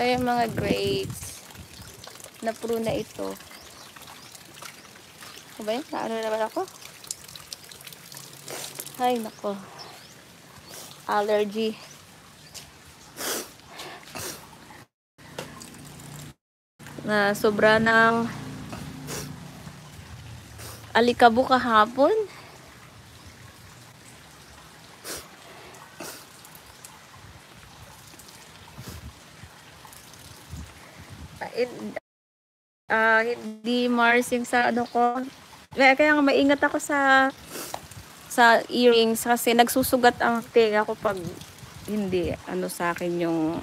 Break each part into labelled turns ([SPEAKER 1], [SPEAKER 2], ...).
[SPEAKER 1] yung mga grapes. Na-prune na ito. Ano ba yun? Naano naman ako? Ay, nako. Allergy. Na sobra ng alikabok kahapon. Hindi Mars yung sa ano ko. Kaya nga maingat ako sa earrings kasi nagsusugat ang tenga ko pag hindi ano sa akin yung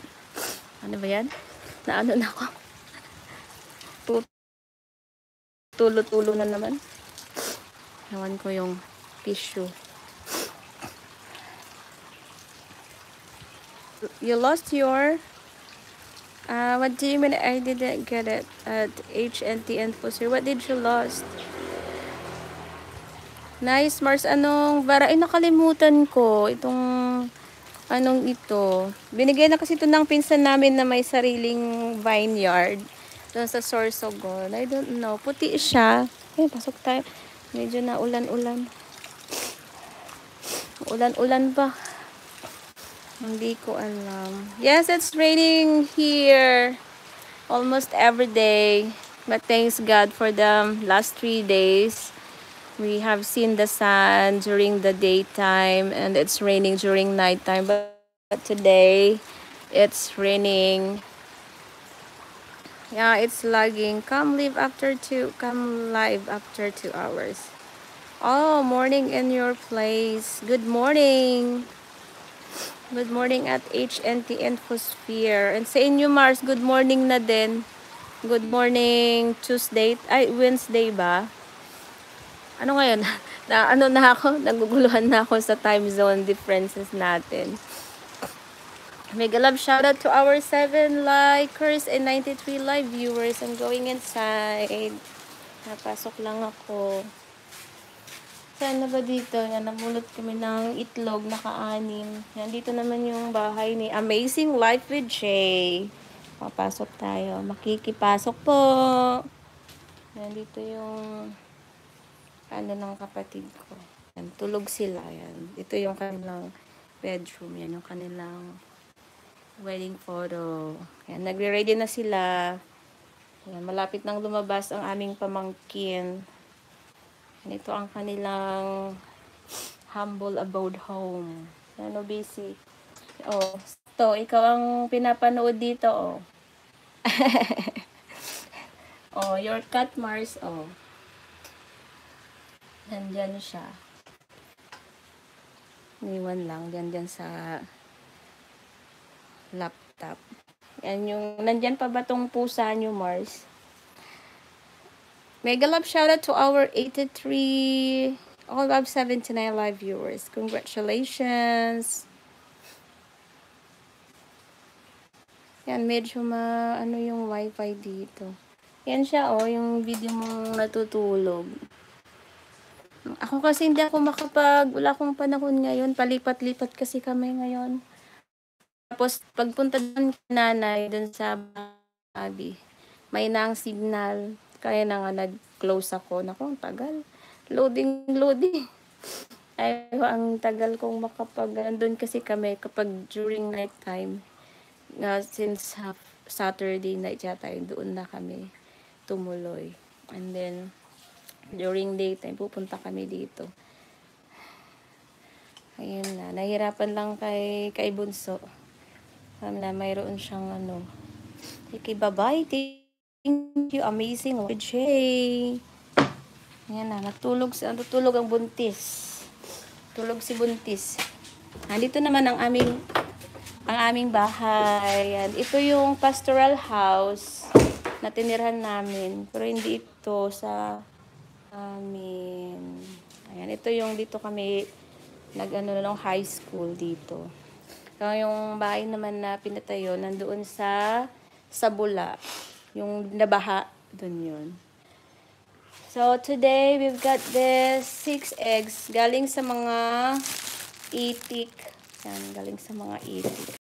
[SPEAKER 1] ano ba yan? Na ano na ako. Tulo-tulo na naman. Nawan ko yung tissue. You lost your what do you mean I didn't get it at HNT and Pusir? What did you lost? Nice, Mars. Anong bara? Ay, nakalimutan ko. Itong anong ito. Binigay na kasi ito ng pinsan namin na may sariling vineyard. Doon sa Sorsogon. I don't know. Puti siya. Ay, pasok tayo. Medyo na ulan-ulan. Ulan-ulan pa. Hindi ko alam. Yes, it's raining here. Almost every day. But thanks God for the last 3 days. We have seen the sun during the daytime and it's raining during nighttime. But today, it's raining. Yeah, it's lagging. Come live after 2 hours. Oh, morning in your place. Good morning. Good morning at HNT Infosphere. And sa inyo, Mars, good morning na din. Good morning Tuesday. Ay, Wednesday ba? Ano ngayon? Naguguluhan na ako sa time zone differences natin. Mega love shout out to our 7 likers and 93 live viewers. I'm going inside. Napasok lang ako. Saan na ba dito? Yan, nabulot kami ng itlog na kaanim. Yan, dito naman yung bahay ni Amazing Life with Jay. Papasok tayo. Makikipasok po. Yan, dito yung ano ng kapatid ko. Yan, tulog sila. Yan. Ito yung kanilang bedroom. Yan, yung kanilang wedding photo. Yan, nagre-ready na sila. Yan, malapit nang lumabas ang aming pamangkin. Yan, ito ang kanilang humble abode home. Yan, busy. Oh, to, ikaw ang pinapanood dito, oh. Oh, your cat, Mars, oh. Nandyan siya. Niwan lang. Nandyan sa laptop. Yan yung, nandyan pa ba tong pusa nyo, Mars? Mega love shoutout to our 83, all of 79 live viewers. Congratulations! Yan, medyo ano yung wifi dito. Yan siya, oh, yung video mong natutulog. Ako kasi hindi ako wala akong panahon ngayon. Palipat-lipat kasi kami ngayon. Tapos, pagpunta doon nanay, doon sa Abi, may nang signal. Kaya na nga nag-close ako. Naku, ang tagal. Loading. Ay, ang tagal kong doon kasi kami kapag during night time. Since Saturday night yata, doon na kami tumuloy. And then, during daytime, pupunta kami dito. Ayun na. Nahirapan lang kay Bunso. Na mayroon siyang Okay, bye-bye. Thank you. Amazing. Jay. Ayan na. Natulog ang buntis. Tulog si buntis. Nandito naman ang aming bahay. Yan. Ito yung pastoral house na tinirhan namin. Pero hindi ito sa amin. Ayan. Ito yung dito kami ng high school dito. So, yung bahay naman na pinatayo, nandoon sa Bula. Yung nabaha, dun yun. So, today, we've got this 6 eggs. Galing sa mga itik. Yan, galing sa mga itik.